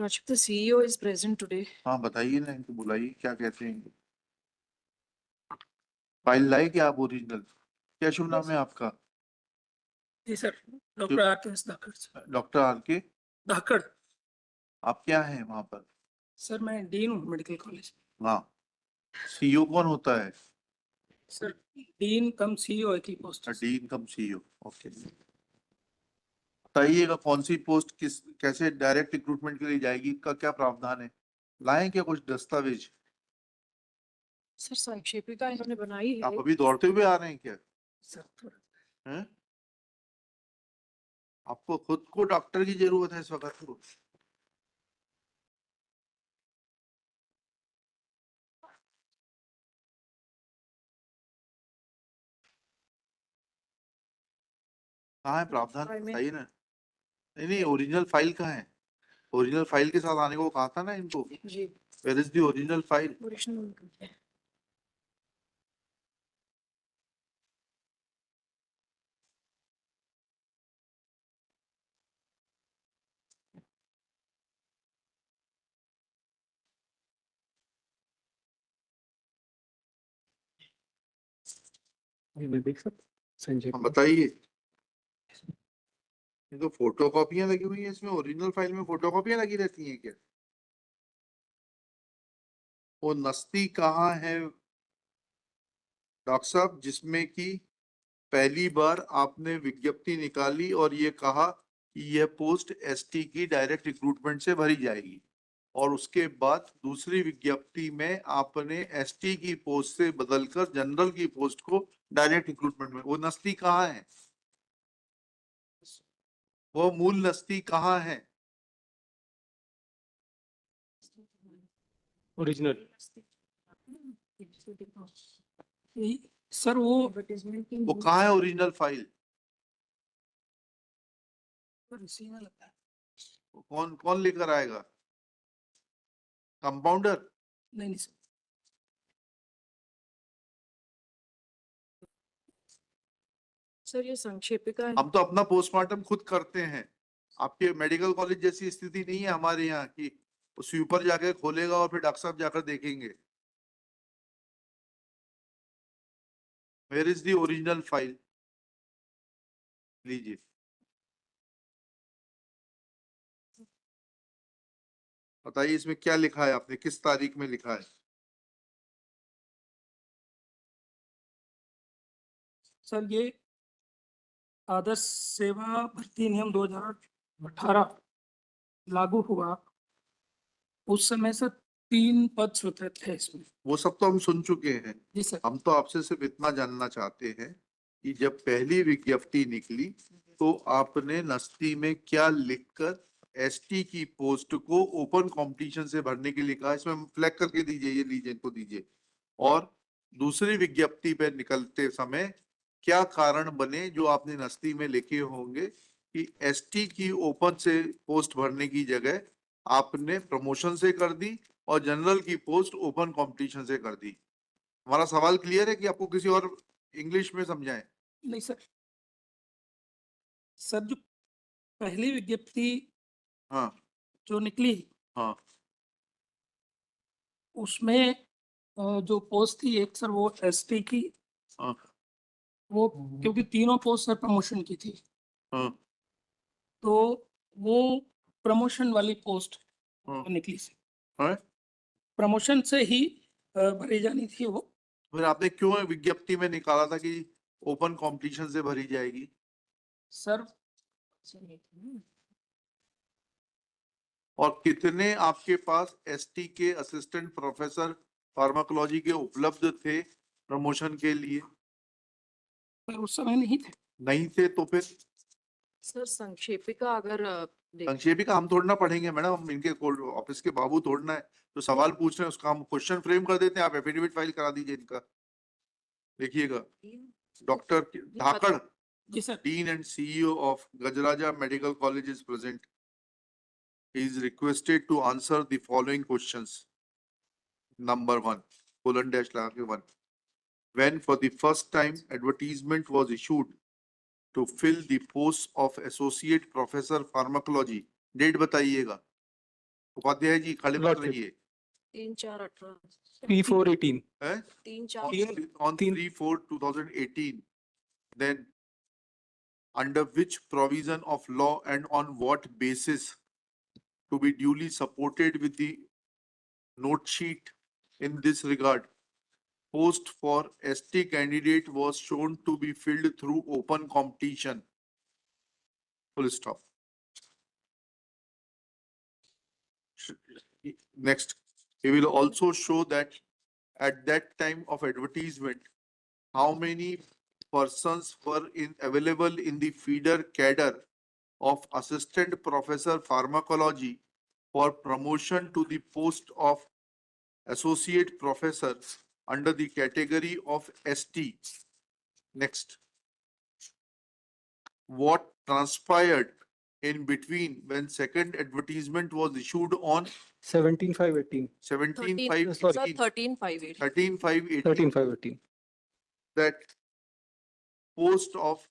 Rajat, the CEO is present today. हाँ बताइए ना, इनको बुलाइए, क्या कहते हैं। फाइल लाए क्या आप ओरिजिनल? क्या शुभ नाम है आपका? जी सर, डॉक्टर आर के धाकड़ सर। डॉक्टर आर के धाकड़। आप क्या हैं वहाँ पर? सर मैं डीन हूँ मेडिकल कॉलेज। हाँ, सीईओ कौन होता है? सर डीन कम सीईओ की पोस्ट। डीन कम सीईओ, ओके। बताइएगा कौन सी पोस्ट किस कैसे डायरेक्ट रिक्रूटमेंट के लिए जाएगी, का क्या प्रावधान है? लाए क्या कुछ दस्तावेज? सर संक्षेपिका इन्होंने बनाई है। आप अभी दौड़ते हुए आ रहे हैं क्या? सर थोड़ा हैं? आपको खुद को डॉक्टर की जरूरत है इस वक्त तो? कहाँ है प्रावधान, बताइए ना। नहीं नहीं, ओरिजिनल फाइल कहाँ है? ओरिजिनल फाइल के साथ आने को कहा था ना इनको। जी where is the original file? Original. देख सकते संजय। हाँ बताइए। ये तो फोटो कॉपियां लगी हुई है इसमें, ओरिजिनल फाइल में फोटो कॉपियां लगी रहती हैं क्या? वो नस्ती कहाँ है डॉक्टर साहब, जिसमें कि पहली बार आपने विज्ञप्ति निकाली और ये कहा कि यह पोस्ट एसटी की डायरेक्ट रिक्रूटमेंट से भरी जाएगी, और उसके बाद दूसरी विज्ञप्ति में आपने एसटी की पोस्ट से बदलकर जनरल की पोस्ट को डायरेक्ट रिक्रूटमेंट में, वो नस्ती कहाँ है? वो मूल नस्ती कहाँ है? ओरिजिनल सर वो कहाँ है ओरिजिनल फाइल? कौन कौन लेकर आएगा? कंपाउंडर? नहीं सर। सर ये संक्षेपिका है। हम तो अपना पोस्टमार्टम खुद करते हैं। आपके मेडिकल कॉलेज जैसी स्थिति नहीं है हमारे यहाँ की स्वीपर जाके खोलेगा और फिर डॉक्टर साहब जाकर देखेंगे। Where is the original file? लीजिए। बताइए इसमें क्या लिखा है, आपने किस तारीख में लिखा है? सर ये आदर्श सेवा भर्ती नियम 2018 लागू हुआ, उस समय से 3 पद स्वीकृत थे इसमें। वो सब तो हम सुन चुके हैं। जी सर। हम तो आपसे सिर्फ इतना जानना चाहते हैं कि जब पहली विज्ञप्ति निकली तो आपने नस्ती में क्या लिखकर एसटी की पोस्ट को ओपन कंपटीशन से भरने के लिए कहा? इसमें फ्लैग करके दीजिए, ये लीजिए, इनको दीजिए। और दूसरी विज्ञप्ति पे निकलते समय क्या कारण बने जो आपने नस्ती में लिखे होंगे कि एसटी की ओपन से पोस्ट भरने की जगह आपने प्रमोशन से कर दी और जनरल की पोस्ट ओपन कंपटीशन से कर दी? हमारा सवाल क्लियर है कि आपको किसी और इंग्लिश में समझाएं? नहीं सर। सर जो पहली विज्ञप्ति हाँ जो निकली हाँ उसमें जो पोस्ट थी एक सर वो एसटी की, हाँ वो क्योंकि तीनों पोस्ट सर प्रमोशन की थी, हाँ तो वो प्रमोशन वाली पोस्ट हाँ निकली सी, हाँ। प्रमोशन से ही भरी जानी थी वो। फिर आपने क्यों विज्ञप्ति में निकाला था कि ओपन कंपटीशन से भरी जाएगी? सर और कितने आपके पास एसटी के असिस्टेंट प्रोफेसर फार्माकोलॉजी के उपलब्ध थे प्रमोशन के लिए? सर उस समय नहीं थे। नहीं थे तो फिर? सर संक्षेपिका अगर संक्षेपिका हम थोड़ा ना पढ़ेंगे मैडम, हम इनके ऑफिस के बाबू थोड़ना है। तो सवाल पूछ रहे हैं उसका हम क्वेश्चन फ्रेम कर देते हैं, आप एफिडेविट फाइल करा दीजिए इनका। देखिएगा, डॉक्टर धाकड़, जी sir. Dean and CEO of Gajaraja Medical College is present. He is requested to answer the following questions. Number 1, colon dash lगा के 1. When for the first time advertisement was issued to fill the post of Associate Professor Pharmacology, date बताइएगा। उपाध्याय जी खड़े मत Lordship. रहिए 3/4/18 3/4/18. हैं 3/4 on तीन- 3/4/2018, then under which provision of law and on what basis to be duly supported with the note sheet in this regard. Post for ST candidate was shown to be filled through open competition. Full stop. Next, he will also show that at that time of advertisement, how many persons were available in the feeder cadre of assistant professor pharmacology for promotion to the post of associate professor under the category of ST. Next. What transpired in between when second advertisement was issued on 17/5/18. 17/5/18, Sir, 13/5/18 13/5/18, 13/5/18. that post of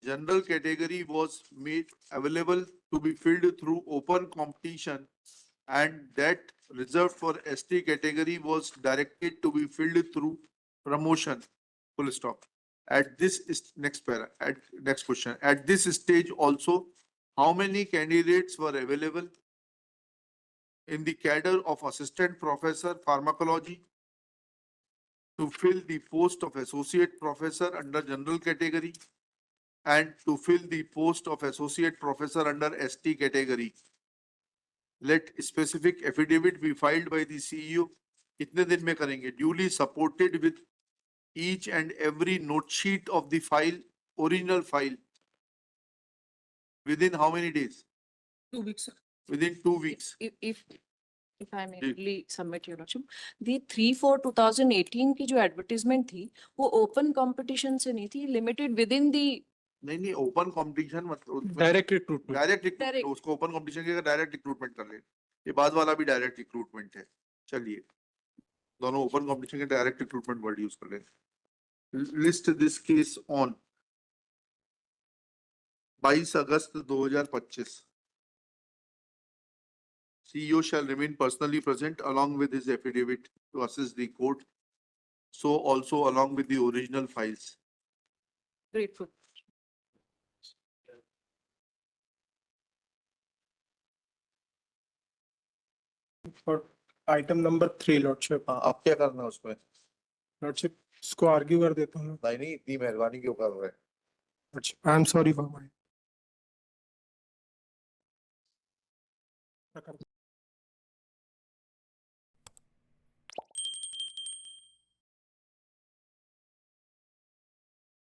general category was made available to be filled through open competition, and that reserved for ST category was directed to be filled through promotion. Full stop. At this is next next question. At this stage also, how many candidates were available in the cadre of assistant professor pharmacology to fill the post of associate professor under general category and to fill the post of associate professor under ST category? Let specific affidavit be filed by the CEO. कितने दिन में करेंगे? Duly supported with each and every note sheet of the file, original file. Within how many days? 2 weeks, sir. Within 2 weeks. if I may ji. really submit your lordship, the 3/4/2018 की जो advertisement थी वो open competition से नहीं थी, limited within the नहीं open competition मतलब Direct recruitment. Direct Direct. Recruitment, उसको ओपन कंपटीशन की डायरेक्ट रिक्रूटमेंट कर ले। ये बाद वाला भी डायरेक्ट रिक्रूटमेंट है। चलिए दोनों ओपन कंपटीशन के डायरेक्ट रिक्रूटमेंट वर्ड यूज कर ले। List this case on 22 August 2025। CEO shall remain personally present along with his affidavit to assist the court. So also along with the original files. grateful. For item number 3, Lordship. अब क्या करना है उसमें? Lordship, इसको argue कर देता हूँ। नहीं इतनी मेहरबानी क्यों कर रहे हैं? Lordship, I am sorry for my